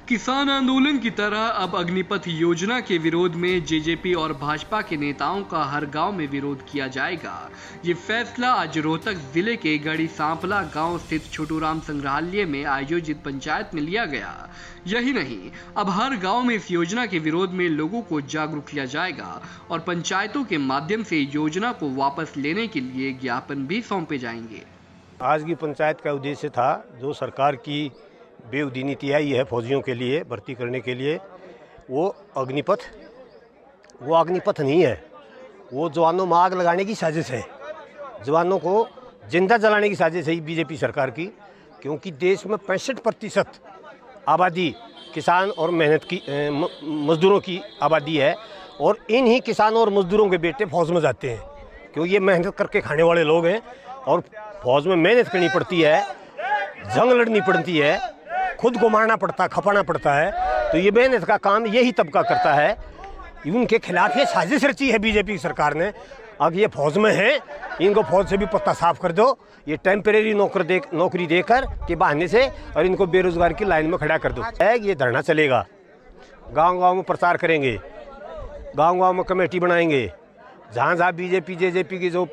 किसान आंदोलन की तरह अब अग्निपथ योजना के विरोध में जेजेपी और भाजपा के नेताओं का हर गांव में विरोध किया जाएगा। ये फैसला आज रोहतक जिले के गढ़ी सांपला गांव स्थित छोटूराम संग्रहालय में आयोजित पंचायत में लिया गया। यही नहीं, अब हर गांव में इस योजना के विरोध में लोगों को जागरूक किया जाएगा और पंचायतों के माध्यम से योजना को वापस लेने के लिए ज्ञापन भी सौंपे जाएंगे। आज की पंचायत का उद्देश्य था, जो सरकार की बेउदी नीति आई है फौजियों के लिए भर्ती करने के लिए, वो अग्निपथ नहीं है। वो जवानों में आग लगाने की साजिश है, जवानों को जिंदा जलाने की साजिश है बीजेपी सरकार की। क्योंकि देश में 65% आबादी किसान और मेहनत की मजदूरों की आबादी है, और इन्हीं किसानों और मजदूरों के बेटे फौज में जाते हैं, क्योंकि ये मेहनत करके खाने वाले लोग हैं। और फौज में मेहनत करनी पड़ती है, जंग लड़नी पड़ती है, खुद को मारना पड़ता, खपाना पड़ता है। तो ये मेहनत का काम यही तबका करता है। उनके खिलाफ ये साजिश रची है बीजेपी सरकार ने। अब ये फौज में हैं, इनको फौज से भी पत्ता साफ कर दो। ये टेम्परेरी नौकरी देकर के बहाने से, और इनको बेरोजगार की लाइन में खड़ा कर दो। ये धरना चलेगा, गांव-गांव में प्रचार करेंगे, गांव-गांव में कमेटी बनाएंगे। जहाँ बीजेपी जेजेपी के जो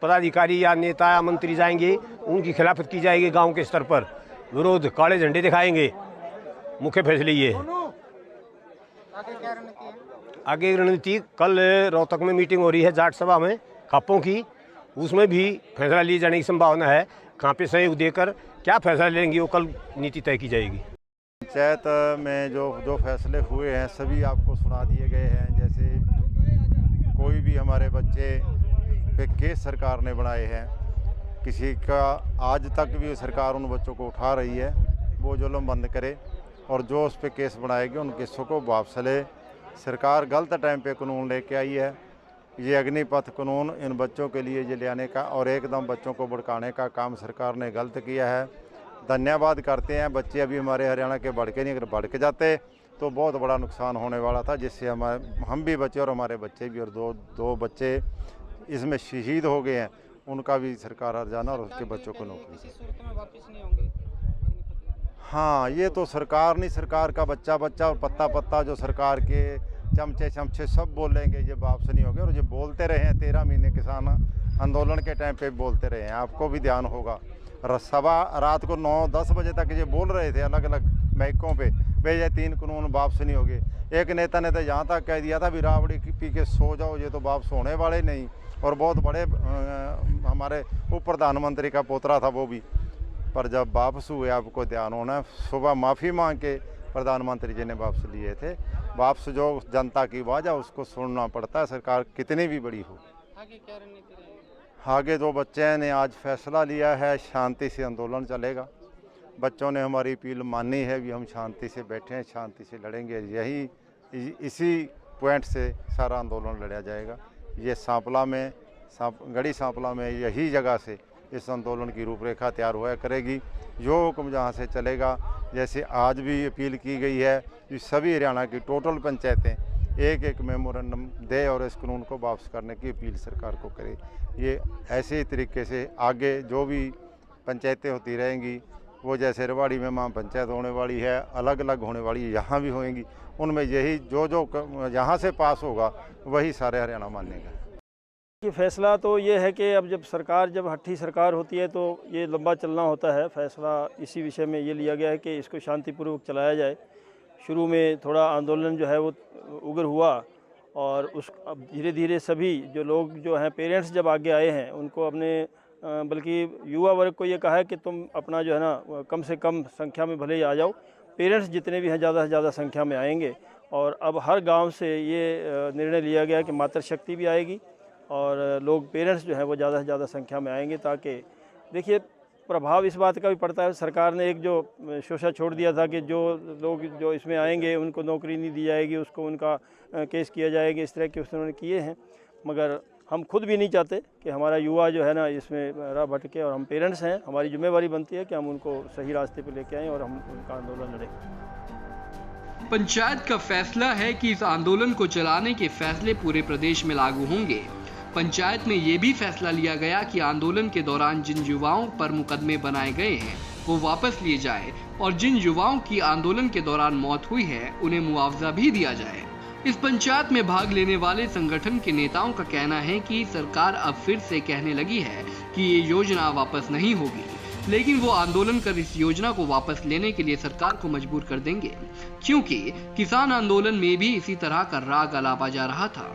पदाधिकारी या नेता या मंत्री जाएंगे, उनकी खिलाफत की जाएगी। गांव के स्तर पर विरोध, काले झंडे दिखाएंगे। मुख्य फैसले ये है। आगे रणनीति, कल रोहतक में मीटिंग हो रही है जाट सभा में खापों की, उसमें भी फैसला लिए जाने की संभावना है। कहाँ पे सहयोग देकर क्या फैसला लेंगे, वो कल नीति तय की जाएगी। पंचायत में जो फैसले हुए हैं सभी आपको सुना दिए गए हैं। जैसे कोई भी हमारे बच्चे पे केस सरकार ने बनाए हैं, किसी का आज तक भी सरकार उन बच्चों को उठा रही है, वो जुल्म बंद करे और जो उस पर केस बनाएगी उन केसों को वापस ले। सरकार गलत टाइम पे कानून लेके आई है। ये अग्निपथ कानून इन बच्चों के लिए ये ले आने का और एकदम बच्चों को भड़काने का काम सरकार ने गलत किया है। धन्यवाद करते हैं। बच्चे अभी हमारे हरियाणा के भड़के नहीं, अगर भड़क जाते तो बहुत बड़ा नुकसान होने वाला था, जिससे हम भी बचे और हमारे बच्चे भी, और दो बच्चे इसमें शहीद हो गए हैं। उनका भी सरकार हर्जाना और उसके बच्चों को नौकरी। हाँ, ये तो सरकार नहीं, सरकार का बच्चा और पत्ता जो सरकार के चमचे सब बोलेंगे, ये वापस नहीं होंगे। और ये बोलते रहे हैं 13 महीने किसान आंदोलन के टाइम पे बोलते रहे हैं। आपको भी ध्यान होगा, रात को 9-10 बजे तक ये बोल रहे थे अलग अलग महकों पे, वे ये 3 कानून वापस नहीं होंगे। एक नेता ने तो यहाँ तक कह दिया था, भी राबड़ी पी के सो जाओ, ये तो वापस होने वाले नहीं। और बहुत बड़े हमारे उप प्रधानमंत्री का पोतरा था वो भी, पर जब वापस हुए आपको ध्यान होना, सुबह माफ़ी मांग के प्रधानमंत्री जी ने वापस लिए थे। वापस जो जनता की आवाज़ है उसको सुनना पड़ता है, सरकार कितनी भी बड़ी हो। आगे क्या रणनीति रहेगी? आगे जो बच्चे ने आज फैसला लिया है, शांति से आंदोलन चलेगा। बच्चों ने हमारी अपील मानी है भी हम शांति से बैठे हैं, शांति से लड़ेंगे। इसी पॉइंट से सारा आंदोलन लड़ा जाएगा। ये गढ़ी सांपला में यही जगह से इस आंदोलन की रूपरेखा तैयार हुआ करेगी। जो हुक्म जहाँ से चलेगा, जैसे आज भी अपील की गई है कि सभी हरियाणा की टोटल पंचायतें एक मेमोरेंडम दे और इस कानून को वापस करने की अपील सरकार को करे। ये ऐसे ही तरीके से आगे जो भी पंचायतें होती रहेंगी, वो जैसे रेवाड़ी में महान पंचायत होने वाली है, अलग अलग होने वाली है, यहाँ भी होएंगी। उनमें यही जो यहाँ से पास होगा वही सारे हरियाणा मानेगा। ये फैसला तो ये है कि अब जब हट्ठी सरकार होती है तो ये लंबा चलना होता है। फैसला इसी विषय में ये लिया गया है कि इसको शांतिपूर्वक चलाया जाए। शुरू में थोड़ा आंदोलन जो है वो उग्र हुआ, और अब धीरे धीरे सभी जो लोग जो हैं, पेरेंट्स जब आगे आए हैं, उनको अपने बल्कि युवा वर्ग को ये कहा है कि तुम अपना जो है ना कम से कम संख्या में भले ही आ जाओ। पेरेंट्स जितने भी हैं ज़्यादा से ज़्यादा संख्या में आएंगे, और अब हर गांव से ये निर्णय लिया गया कि मातृशक्ति भी आएगी और लोग पेरेंट्स जो है वो ज़्यादा से ज़्यादा संख्या में आएंगे। ताकि देखिए, प्रभाव इस बात का भी पड़ता है, सरकार ने एक जो शोषा छोड़ दिया था कि जो लोग जो इसमें आएंगे उनको नौकरी नहीं दी जाएगी, उसको उनका केस किया जाएगा, इस तरह के उन्होंने किए हैं। मगर हम खुद भी नहीं चाहते कि हमारा युवा जो है ना इसमें राह भटके, और हम पेरेंट्स हैं, हमारी जिम्मेवारी बनती है कि हम उनको सही रास्ते पर लेके आएँ और हम उनका आंदोलन लड़ें। पंचायत का फैसला है कि इस आंदोलन को चलाने के फैसले पूरे प्रदेश में लागू होंगे। पंचायत में ये भी फैसला लिया गया कि आंदोलन के दौरान जिन युवाओं पर मुकदमे बनाए गए हैं वो वापस लिए जाए और जिन युवाओं की आंदोलन के दौरान मौत हुई है उन्हें मुआवजा भी दिया जाए। इस पंचायत में भाग लेने वाले संगठन के नेताओं का कहना है कि सरकार अब फिर से कहने लगी है कि ये योजना वापस नहीं होगी, लेकिन वो आंदोलन कर इस योजना को वापस लेने के लिए सरकार को मजबूर कर देंगे, क्योंकि किसान आंदोलन में भी इसी तरह का राग अलापा जा रहा था,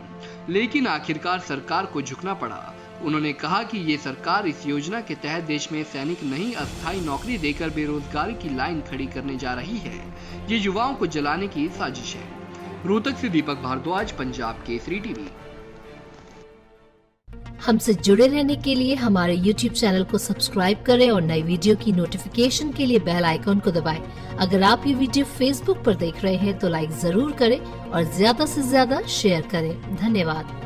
लेकिन आखिरकार सरकार को झुकना पड़ा। उन्होंने कहा कि ये सरकार इस योजना के तहत देश में सैनिक नहीं अस्थायी नौकरी देकर बेरोजगारी की लाइन खड़ी करने जा रही है। ये युवाओं को जलाने की साजिश है। रोहतक से दीपक भारद्वाज, पंजाब केसरी टीवी। हमसे जुड़े रहने के लिए हमारे YouTube चैनल को सब्सक्राइब करें और नई वीडियो की नोटिफिकेशन के लिए बेल आइकॉन को दबाएं। अगर आप ये वीडियो Facebook पर देख रहे हैं तो लाइक जरूर करें और ज्यादा से ज्यादा शेयर करें। धन्यवाद।